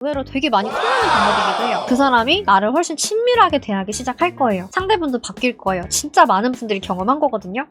의외로 되게 많이 통하는 방법이기도 해요. 그 사람이 나를 훨씬 친밀하게 대하기 시작할 거예요. 상대분도 바뀔 거예요. 진짜 많은 분들이 경험한 거거든요.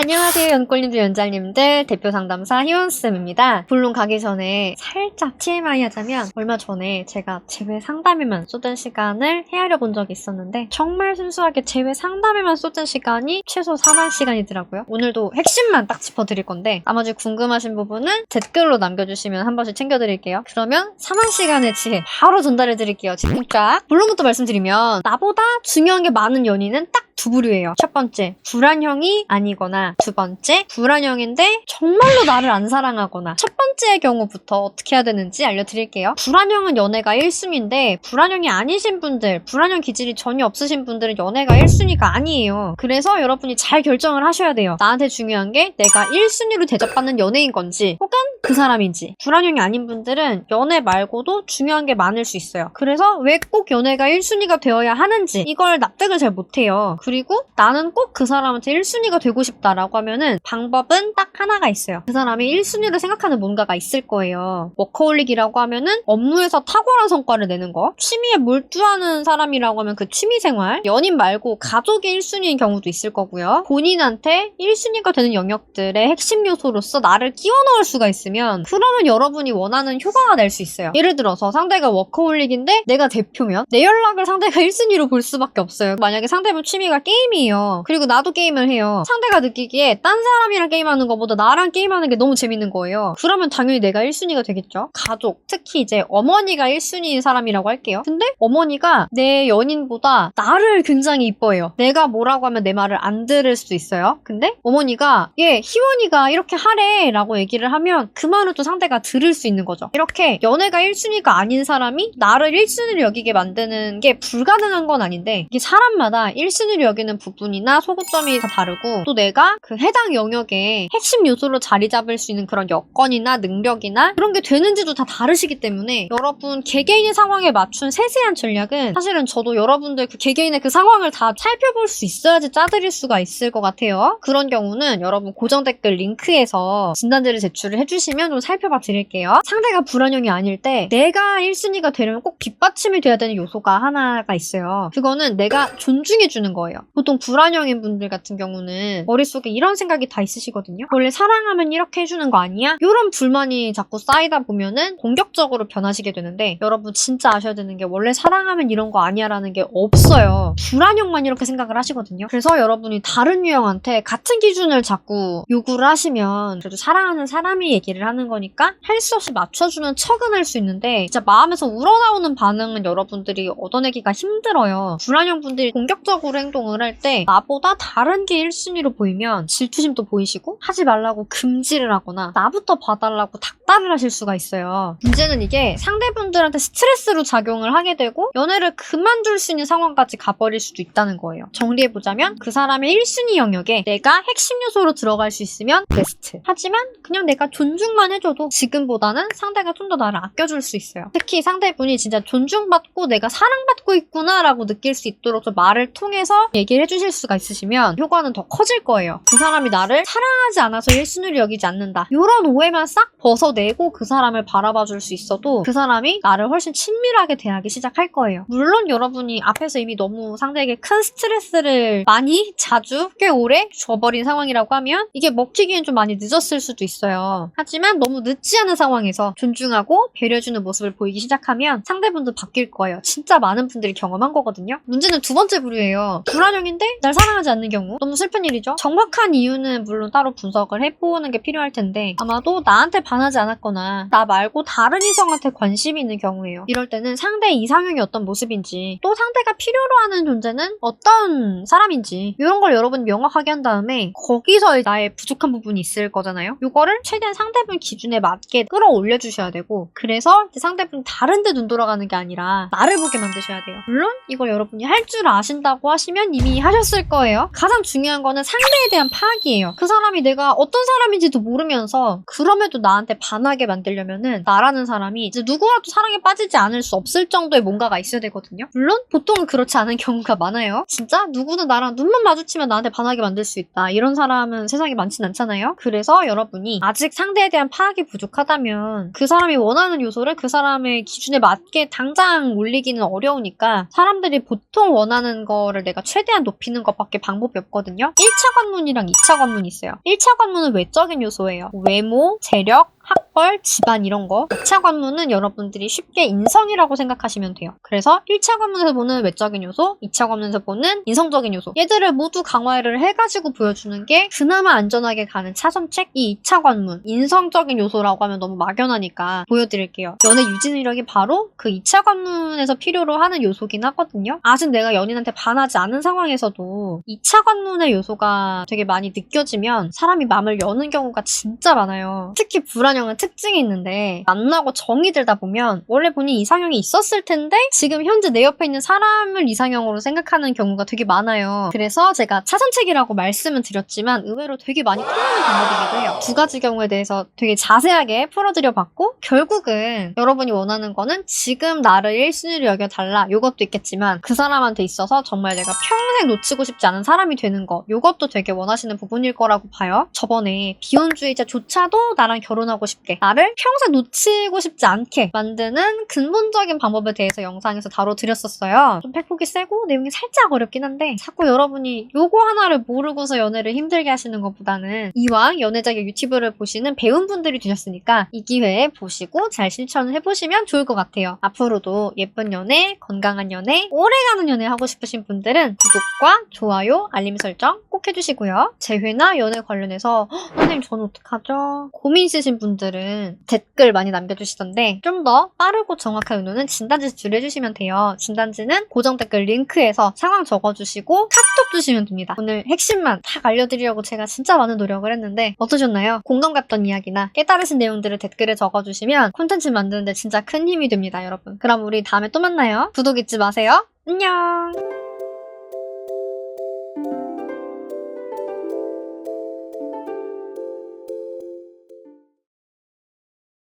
안녕하세요, 연꽃님들, 연잘님들, 대표 상담사 희원쌤입니다. 본론 가기 전에 살짝 TMI 하자면 얼마 전에 제가 재회 상담에만 쏟은 시간을 헤아려 본 적이 있었는데 정말 순수하게 재회 상담에만 쏟은 시간이 최소 4만 시간이더라고요. 오늘도 핵심만 딱 짚어드릴 건데 나머지 궁금하신 부분은 댓글로 남겨주시면 한 번씩 챙겨드릴게요. 그러면 4만 시간의 지혜 바로 전달해드릴게요. 집중 쫙! 본론부터 말씀드리면 나보다 중요한 게 많은 연인은 딱 두 부류예요. 첫 번째, 불안형이 아니거나 두 번째, 불안형인데 정말로 나를 안 사랑하거나. 첫 번째의 경우부터 어떻게 해야 되는지 알려드릴게요. 불안형은 연애가 1순위인데 불안형이 아니신 분들, 불안형 기질이 전혀 없으신 분들은 연애가 1순위가 아니에요. 그래서 여러분이 잘 결정을 하셔야 돼요. 나한테 중요한 게 내가 1순위로 대접받는 연예인 건지 혹은 그 사람인지. 불안형이 아닌 분들은 연애 말고도 중요한 게 많을 수 있어요. 그래서 왜 꼭 연애가 1순위가 되어야 하는지 이걸 납득을 잘 못해요. 그리고 나는 꼭 그 사람한테 1순위가 되고 싶다라고 하면은 방법은 딱 하나가 있어요. 그 사람이 1순위를 생각하는 뭔가가 있을 거예요. 워커홀릭이라고 하면은 업무에서 탁월한 성과를 내는 거. 취미에 몰두하는 사람이라고 하면 그 취미생활. 연인 말고 가족이 1순위인 경우도 있을 거고요. 본인한테 1순위가 되는 영역들의 핵심 요소로서 나를 끼워 넣을 수가 있으면 그러면 여러분이 원하는 효과가 낼 수 있어요. 예를 들어서 상대가 워커홀릭인데 내가 대표면 내 연락을 상대가 1순위로 볼 수밖에 없어요. 만약에 상대분 취미가 게임이에요. 그리고 나도 게임을 해요. 상대가 느끼기에 딴 사람이랑 게임하는 것보다 나랑 게임하는 게 너무 재밌는 거예요. 그러면 당연히 내가 1순위가 되겠죠. 가족, 특히 이제 어머니가 1순위인 사람이라고 할게요. 근데 어머니가 내 연인보다 나를 굉장히 이뻐해요. 내가 뭐라고 하면 내 말을 안 들을 수도 있어요. 근데 어머니가 희원이가 이렇게 하래 라고 얘기를 하면 그 말을 또 상대가 들을 수 있는 거죠. 이렇게 연애가 1순위가 아닌 사람이 나를 1순위로 여기게 만드는 게 불가능한 건 아닌데 이게 사람마다 1순위로 여기는 부분이나 소구점이 다 다르고 또 내가 그 해당 영역에 핵심 요소로 자리 잡을 수 있는 그런 여건이나 능력이나 그런 게 되는지도 다 다르시기 때문에 여러분 개개인의 상황에 맞춘 세세한 전략은 사실은 저도 여러분들 그 개개인의 그 상황을 다 살펴볼 수 있어야지 짜드릴 수가 있을 것 같아요. 그런 경우는 여러분 고정 댓글 링크에서 진단지를 제출을 해주시면 좀 살펴봐 드릴게요. 상대가 불안형이 아닐 때 내가 1순위가 되려면 꼭 뒷받침이 돼야 되는 요소가 하나가 있어요. 그거는 내가 존중해주는 거예요. 보통 불안형인 분들 같은 경우는 머릿속에 이런 생각이 다 있으시거든요. 원래 사랑하면 이렇게 해주는 거 아니야? 이런 불만이 자꾸 쌓이다 보면은 공격적으로 변하시게 되는데 여러분 진짜 아셔야 되는 게 원래 사랑하면 이런 거 아니야 라는 게 없어요. 불안형만 이렇게 생각을 하시거든요. 그래서 여러분이 다른 유형한테 같은 기준을 자꾸 요구를 하시면 그래도 사랑하는 사람이 얘기를 하는 거니까 할 수 없이 맞춰주는 척은 할 수 있는데 진짜 마음에서 우러나오는 반응은 여러분들이 얻어내기가 힘들어요. 불안형 분들이 공격적으로 행동을 할 때 나보다 다른 게 1순위로 보이면 질투심도 보이시고 하지 말라고 금지를 하거나 나부터 봐달라고 닥달을 하실 수가 있어요. 문제는 이게 상대분들한테 스트레스로 작용을 하게 되고 연애를 그만둘 수 있는 상황까지 가버릴 수도 있다는 거예요. 정리해보자면 그 사람의 1순위 영역에 내가 핵심 요소로 들어갈 수 있으면 베스트. 하지만 그냥 내가 존중만 해줘도 지금보다는 상대가 좀 더 나를 아껴줄 수 있어요. 특히 상대분이 진짜 존중받고 내가 사랑받고 있구나 라고 느낄 수 있도록 좀 말을 통해서 얘기를 해주실 수가 있으시면 효과는 더 커질 거예요. 그 사람이 나를 사랑하지 않아서 1순위로 여기지 않는다. 이런 오해만 싹 벗어내고 그 사람을 바라봐 줄 수 있어도 그 사람이 나를 훨씬 친밀하게 대하기 시작할 거예요. 물론 여러분이 앞에서 이미 너무 상대에게 큰 스트레스를 많이 자주 꽤 오래 줘버린 상황이라고 하면 이게 먹히기엔 좀 많이 늦었을 수도 있어요. 하지만 너무 늦지 않은 상황에서 존중하고 배려해주는 모습을 보이기 시작하면 상대분도 바뀔 거예요. 진짜 많은 분들이 경험한 거거든요. 문제는 두 번째 부류예요. 불안형인데 날 사랑하지 않는 경우. 너무 슬픈 일이죠. 정확한 이유는 물론 따로 분석을 해보는 게 필요할 텐데 아마도 나한테 반하지 않았거나 나 말고 다른 이성한테 관심이 있는 경우예요. 이럴 때는 상대의 이상형이 어떤 모습인지 또 상대가 필요로 하는 존재는 어떤 사람인지 이런 걸 여러분 명확하게 한 다음에 거기서 나의 부족한 부분이 있을 거잖아요. 이거를 최대한 상대분 기준에 맞게 끌어올려 주셔야 되고 그래서 이제 상대분 다른 데 눈 돌아가는 게 아니라 나를 보게 만드셔야 돼요. 물론 이걸 여러분이 할 줄 아신다고 하시면 이미 하셨을 거예요. 가장 중요한 거는 상대에 대한 파악이에요. 그 사람이 내가 어떤 사람인지도 모르면서 그럼에도 나한테 반하게 만들려면은 나라는 사람이 이제 누구라도 사랑에 빠지지 않을 수 없을 정도의 뭔가가 있어야 되거든요. 물론 보통은 그렇지 않은 경우가 많아요. 진짜 누구는 나랑 눈만 마주치면 나한테 반하게 만들 수 있다. 이런 사람은 세상에 많진 않잖아요. 그래서 여러분이 아직 상대에 대한 대한 파악이 부족하다면 그 사람이 원하는 요소를 그 사람의 기준에 맞게 당장 올리기는 어려우니까 사람들이 보통 원하는 거를 내가 최대한 높이는 것밖에 방법이 없거든요. 1차 관문이랑 2차 관문이 있어요. 1차 관문은 외적인 요소예요. 외모, 재력, 학벌, 집안 이런 거. 2차 관문은 여러분들이 쉽게 인성이라고 생각하시면 돼요. 그래서 1차 관문에서 보는 외적인 요소, 2차 관문에서 보는 인성적인 요소. 얘들을 모두 강화를 해가지고 보여주는 게 그나마 안전하게 가는 차선책. 이 2차 관문, 인성적인 요소라고 하면 너무 막연하니까 보여드릴게요. 연애 유지 능력이 바로 그 2차 관문에서 필요로 하는 요소긴 하거든요. 아직 내가 연인한테 반하지 않은 상황에서도 2차 관문의 요소가 되게 많이 느껴지면 사람이 마음을 여는 경우가 진짜 많아요. 특히 불안형은 특징이 있는데 만나고 정이 들다 보면 원래 본인 이상형이 있었을 텐데 지금 현재 내 옆에 있는 사람을 이상형으로 생각하는 경우가 되게 많아요. 그래서 제가 차선책이라고 말씀은 드렸지만 의외로 되게 많이 통하는 방법이기도 해요. 두 가지 경우에 대해서 되게 자세하게 풀어드려봤고 결국은 여러분이 원하는 거는 지금 나를 1순위로 여겨달라 요것도 있겠지만 그 사람한테 있어서 정말 내가 평생 놓치고 싶지 않은 사람이 되는 거 요것도 되게 원하시는 부분일 거라고 봐요. 저번에 비혼주의자조차도 나랑 결혼하고 싶게 나를 평생 놓치고 싶지 않게 만드는 근본적인 방법에 대해서 영상에서 다뤄드렸었어요. 좀 팩폭이 세고 내용이 살짝 어렵긴 한데 자꾸 여러분이 요거 하나를 모르고서 연애를 힘들게 하시는 것보다는 이왕 연애자격 유튜브를 보시는 배운분들이 되셨으니까 이 기회에 보시고 잘 실천을 해보시면 좋을 것 같아요. 앞으로도 예쁜 연애, 건강한 연애, 오래가는 연애 하고 싶으신 분들은 구독과 좋아요, 알림 설정 꼭 해주시고요. 재회나 연애 관련해서 선생님 저는 어떡하죠? 고민 있으신 분들은 댓글 많이 남겨주시던데 좀 더 빠르고 정확한 의논은 진단지 제출을 해주시면 돼요. 진단지는 고정 댓글 링크에서 상황 적어주시고 카톡 주시면 됩니다. 오늘 핵심만 딱 알려드리려고 제가 진짜 많은 노력을 했는데 어떠셨나요? 공감 갔던 이야기나 깨달으신 내용들을 댓글에 적어주시면 콘텐츠 만드는데 진짜 큰 힘이 됩니다, 여러분. 그럼 우리 다음에 또 만나요. 구독 잊지 마세요. 안녕!